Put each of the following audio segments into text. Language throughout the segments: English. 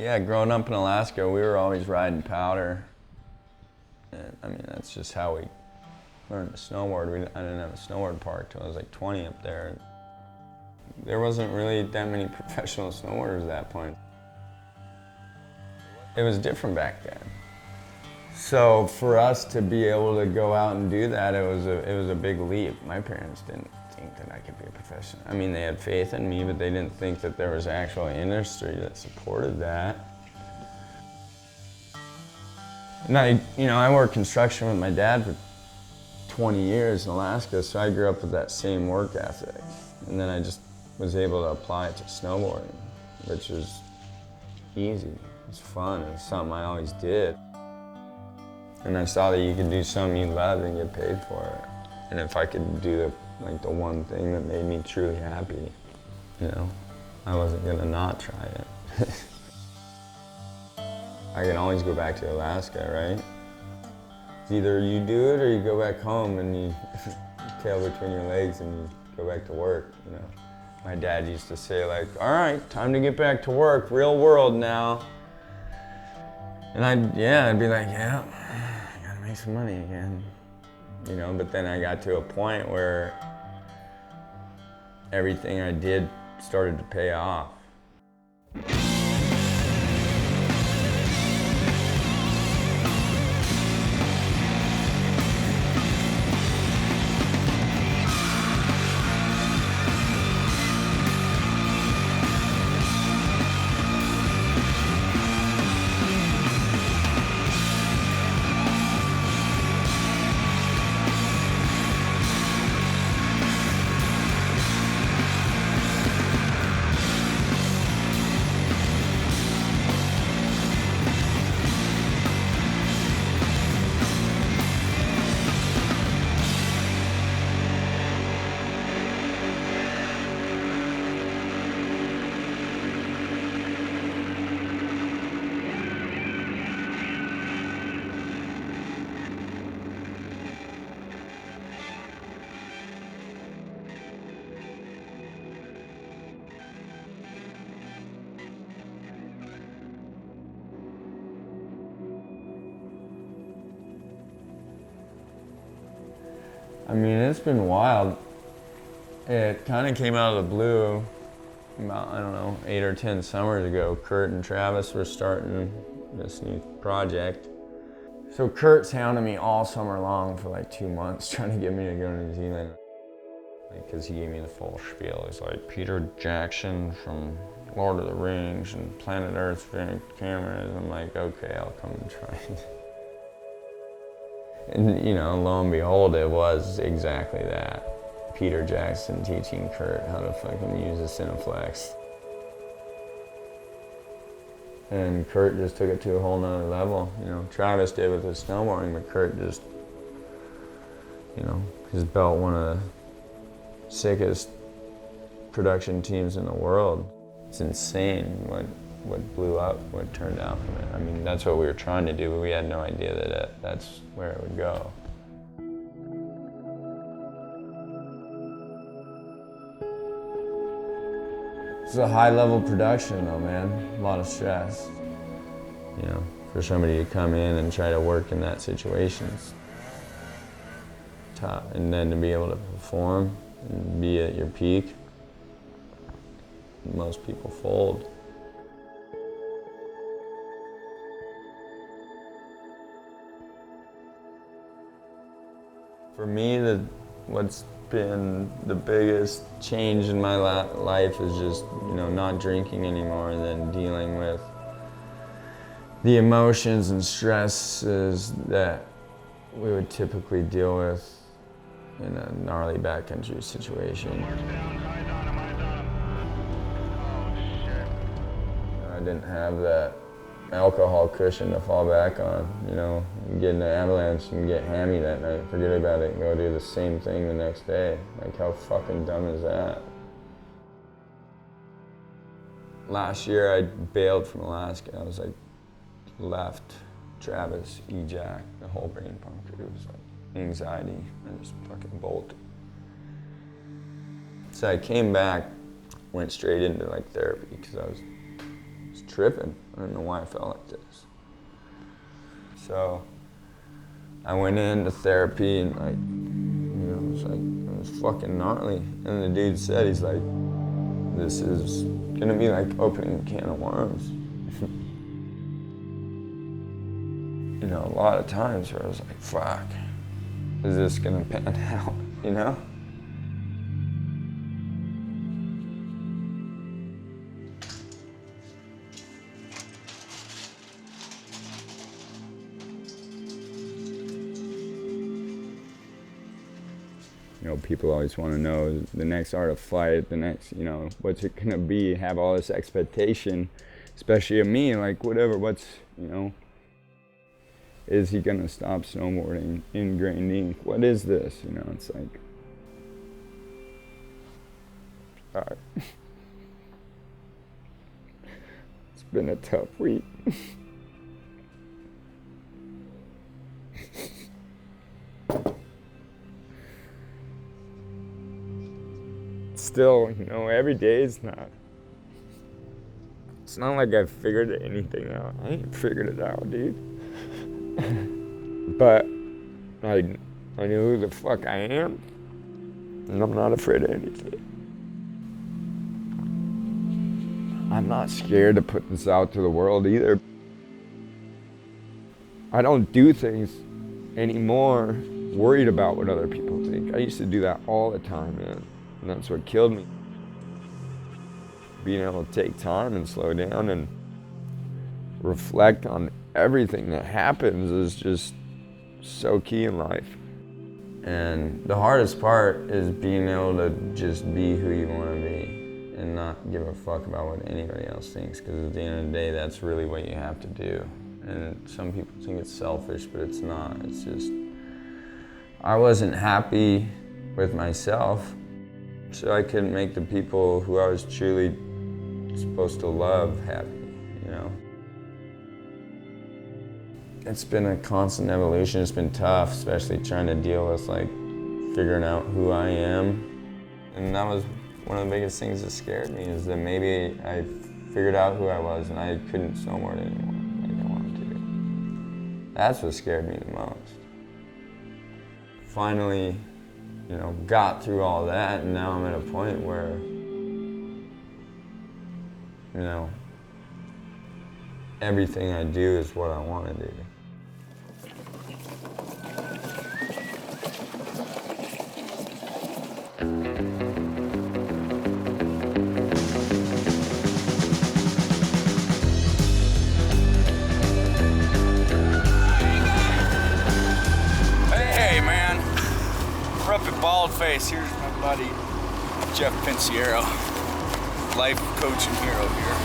Yeah, growing up in Alaska, we were always riding powder. And, I mean, that's just how we learned to snowboard. I didn't have a snowboard park till I was like 20 up there. There wasn't really that many professional snowboarders at that point. It was different back then. So for us to be able to go out and do that, it was a big leap. My parents didn't think that I could be a professional. I mean, they had faith in me, but they didn't think that there was actual industry that supported that. And I worked construction with my dad for 20 years in Alaska, so I grew up with that same work ethic. And then I just was able to apply it to snowboarding, which is easy. It's fun. It's something I always did. And I saw that you could do something you love and get paid for it. And if I could do the one thing that made me truly happy, I wasn't gonna not try it. I can always go back to Alaska, right? It's either you do it or you go back home and you tail between your legs and you go back to work, My dad used to say all right, time to get back to work, real world now. And I'd be like, yeah, I gotta make some money again. But then I got to a point where everything I did started to pay off. I mean, it's been wild. It kind of came out of the blue about, 8 or 10 summers ago. Kurt and Travis were starting this new project. So Kurt's hounded me all summer long for 2 months trying to get me to go to New Zealand. Because he gave me the full spiel. He's like, Peter Jackson from Lord of the Rings and Planet Earth cameras. I'm like, okay, I'll come and try it. And lo and behold, it was exactly that. Peter Jackson teaching Kurt how to fucking use a Cineflex. And Kurt just took it to a whole nother level. Travis did with his snowboarding, but Kurt just, he's built one of the sickest production teams in the world. It's insane what blew up, what turned out from it. I mean, that's what we were trying to do, but we had no idea that that's where it would go. It's a high-level production, though, man. A lot of stress. For somebody to come in and try to work in that situation is tough. And then to be able to perform and be at your peak, most people fold. For me, what's been the biggest change in my life is just, not drinking anymore and then dealing with the emotions and stresses that we would typically deal with in a gnarly backcountry situation. I didn't have that alcohol cushion to fall back on. You get in an avalanche and get hammy that night, forget about it, and go do the same thing the next day. How fucking dumb is that? Last year I bailed from Alaska. I was left, Travis, E-Jack, the whole brain punk. It was anxiety. I just fucking bolted. So I came back, went straight into therapy because I was was tripping. I don't know why I felt like this. So I went into therapy and like, you know, it was fucking gnarly. And the dude said, he's like, this is gonna be like opening a can of worms. You know, a lot of times where I was like, fuck, is this gonna pan out, you know? You know, people always want to know the next art of flight, the next, you know, what's it gonna be, have all this expectation, especially of me, like whatever, what's, you know, is he gonna stop snowboarding, ingrained ink, what is this, you know, it's like, sorry. It's been a tough week. Still, you know, every day is not. It's not like I've figured anything out. I ain't figured it out, dude. But I know who the fuck I am, and I'm not afraid of anything. I'm not scared to put this out to the world either. I don't do things anymore worried about what other people think. I used to do that all the time, man. And that's what killed me. Being able to take time and slow down and reflect on everything that happens is just so key in life. And the hardest part is being able to just be who you want to be and not give a fuck about what anybody else thinks, because at the end of the day, that's really what you have to do. And some people think it's selfish, but it's not. It's just, I wasn't happy with myself, so I couldn't make the people who I was truly supposed to love happy, you know? It's been a constant evolution. It's been tough, especially trying to deal with like figuring out who I am. And that was one of the biggest things that scared me, is that maybe I figured out who I was and I couldn't snowboard anymore like I wanted to. That's what scared me the most. Finally, you know, got through all that, and now I'm at a point where, you know, everything I do is what I want to do. Hey man, we're up at Baldface. Here's my buddy, Jeff Pensiero, life coach and hero here.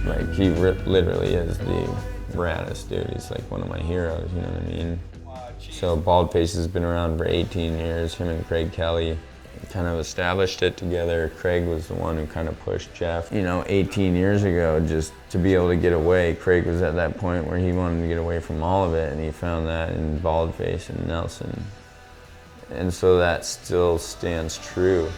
Like, he literally is the raddest dude. He's like one of my heroes, you know what I mean? So Baldface has been around for 18 years. Him and Craig Kelly kind of established it together. Craig was the one who kind of pushed Jeff, you know, 18 years ago, just to be able to get away. Craig was at that point where he wanted to get away from all of it, and he found that in Baldface and Nelson. And so that still stands true.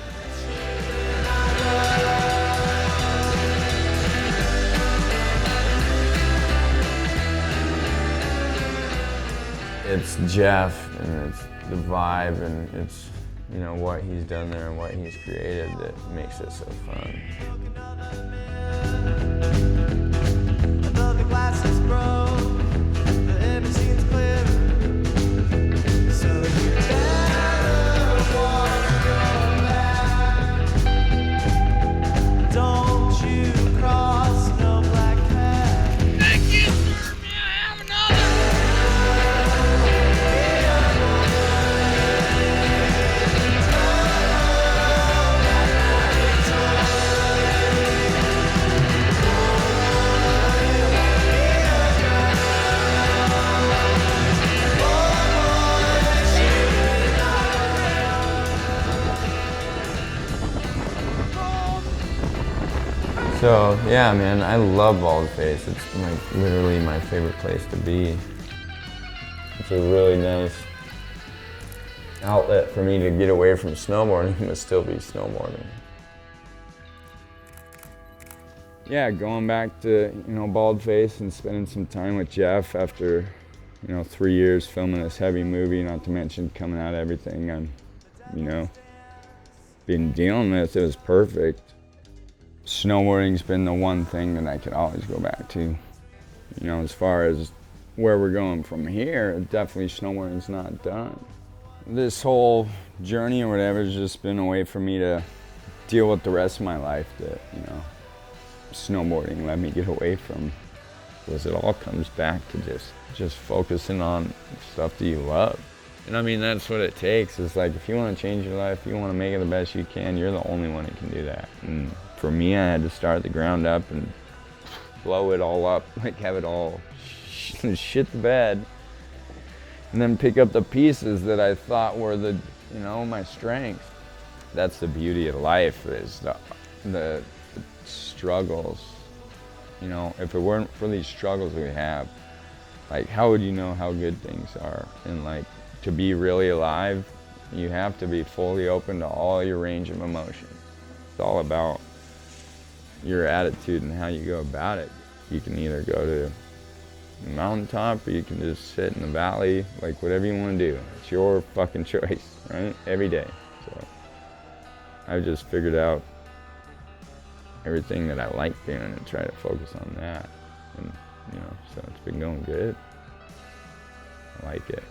It's Jeff, and it's the vibe, and it's, you know, what he's done there and what he's created that makes it so fun. So yeah, man, I love Baldface. It's like literally my favorite place to be. It's a really nice outlet for me to get away from snowboarding would still be snowboarding. Yeah, going back to, Baldface and spending some time with Jeff after, 3 years filming this heavy movie, not to mention coming out of everything I'm, been dealing with. It was perfect. Snowboarding's been the one thing that I could always go back to. As far as where we're going from here, definitely snowboarding's not done. This whole journey or whatever has just been a way for me to deal with the rest of my life that, snowboarding let me get away from. Because it all comes back to just focusing on stuff that you love. And I mean, that's what it takes. It's like, if you want to change your life, you want to make it the best you can, you're the only one that can do that. And for me, I had to start at the ground up and blow it all up, like have it all shit the bed. And then pick up the pieces that I thought were my strengths. That's the beauty of life, is the struggles. If it weren't for these struggles we have, like, how would you know how good things are? And like, to be really alive, you have to be fully open to all your range of emotions. It's all about your attitude and how you go about it. You can either go to the mountaintop, or you can just sit in the valley, like whatever you want to do. It's your fucking choice, right? Every day. So I've just figured out everything that I like doing and try to focus on that. And, so it's been going good. I like it.